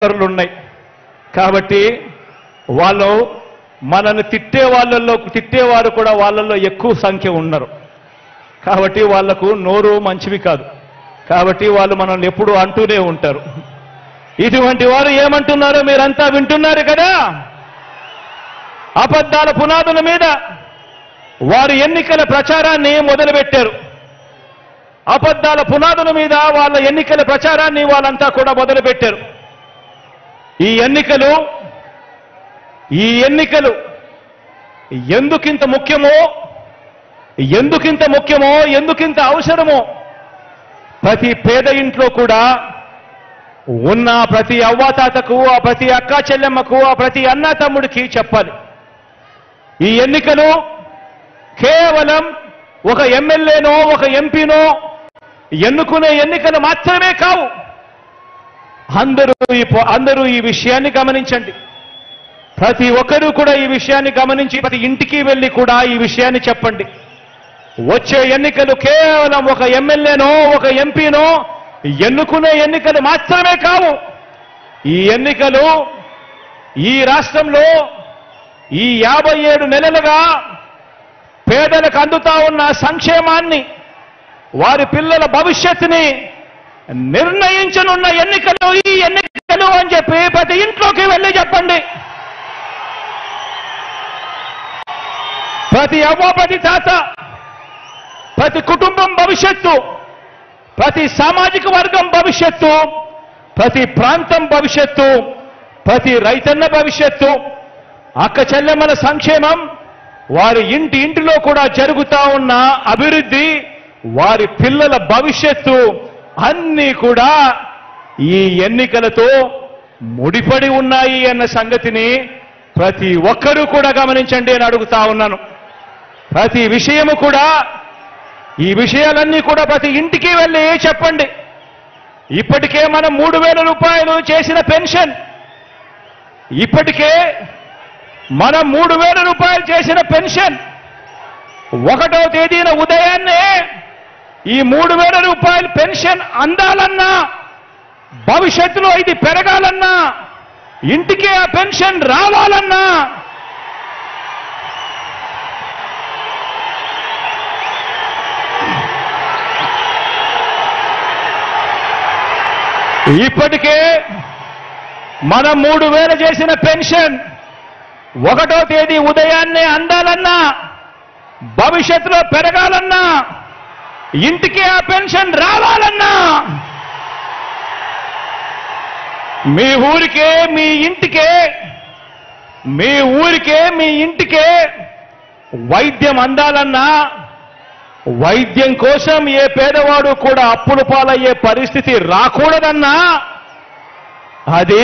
ఉన్నాయి కాబట్టి వాళ్ళు మనల్ని తిట్టేవారు కూడా వాళ్ళల్లో ఎక్కువ సంఖ్య ఉన్నారు కాబట్టి వాళ్ళకు నోరు మంచివి కాదు కాబట్టి వాళ్ళు మనల్ని ఎప్పుడూ అంటూనే ఉంటారు ఇటువంటి వారు ఏమంటున్నారో మీరంతా వింటున్నారు కదా అబద్ధాల పునాదుల మీద వారు ఎన్నికల ప్రచారాన్ని మొదలుపెట్టారు అబద్ధాల పునాదుల మీద వాళ్ళ ఎన్నికల ప్రచారాన్ని వాళ్ళంతా కూడా మొదలుపెట్టారు ఈ ఎన్నికలు ఎందుకింత ముఖ్యమో ఎందుకింత అవసరమో ప్రతి పేద ఇంట్లో కూడా ఉన్న ప్రతి అవ్వాతాతకు ఆ ప్రతి అక్క చెల్లెమ్మకు ఆ ప్రతి అన్న తమ్ముడికి చెప్పాలి ఈ ఎన్నికలు కేవలం ఒక ఎమ్మెల్యేనో ఒక ఎంపీనో ఎన్నుకునే ఎన్నికలు మాత్రమే కావు అందరూ ఈ విషయాన్ని గమనించండి ప్రతి ఒక్కరూ కూడా ఈ విషయాన్ని గమనించి ప్రతి ఇంటికి వెళ్ళి కూడా ఈ విషయాన్ని చెప్పండి వచ్చే ఎన్నికలు కేవలం ఒక ఎమ్మెల్యేనో ఒక ఎంపీనో ఎన్నుకునే ఎన్నికలు మాత్రమే కావు ఈ ఎన్నికలు ఈ రాష్ట్రంలో ఈ 57 నెలలుగా పేదలకు అందుతా ఉన్న సంక్షేమాన్ని వారి పిల్లల భవిష్యత్తుని నిర్ణయించనున్న ఎన్నికలు ఈ ఎన్నికలు అని చెప్పి ప్రతి ఇంట్లోకి వెళ్ళి చెప్పండి ప్రతి అవ్వ ప్రతి తాత ప్రతి కుటుంబం భవిష్యత్తు ప్రతి సామాజిక వర్గం భవిష్యత్తు ప్రతి ప్రాంతం భవిష్యత్తు ప్రతి రైతన్న భవిష్యత్తు అక్క చెల్లెమ్మల సంక్షేమం వారి ఇంటిలో కూడా జరుగుతా ఉన్న అభివృద్ధి వారి పిల్లల భవిష్యత్తు అన్నీ కూడా ఈ ఎన్నికలతో ముడిపడి ఉన్నాయి అన్న సంగతిని ప్రతి ఒక్కరూ కూడా గమనించండి అని అడుగుతా ఉన్నాను ప్రతి విషయము కూడా ఈ విషయాలన్నీ కూడా ప్రతి ఇంటికి వెళ్ళి చెప్పండి ఇప్పటికే మనం 3,000 రూపాయలు చేసిన పెన్షన్ ఇప్పటికే మనం 3,000 రూపాయలు చేసిన పెన్షన్ 1వ తేదీన ఉదయాన్నే ఈ 3,000 రూపాయల పెన్షన్ అందాలన్నా భవిష్యత్తులో ఇది పెరగాలన్నా ఇంటికి ఆ పెన్షన్ రావాలన్నా ఇప్పటికే మనం 3,000 చేసిన పెన్షన్ 1వ తేదీ ఉదయాన్నే అందాలన్నా భవిష్యత్తులో పెరగాలన్నా ఇంటికి ఆ పెన్షన్ రావాలన్నా మీ ఊరికే మీ ఇంటికే వైద్యం అందాలన్నా వైద్యం కోసం ఏ పేదవాడు కూడా అప్పుల పాలయ్యే పరిస్థితి రాకూడదన్నా అది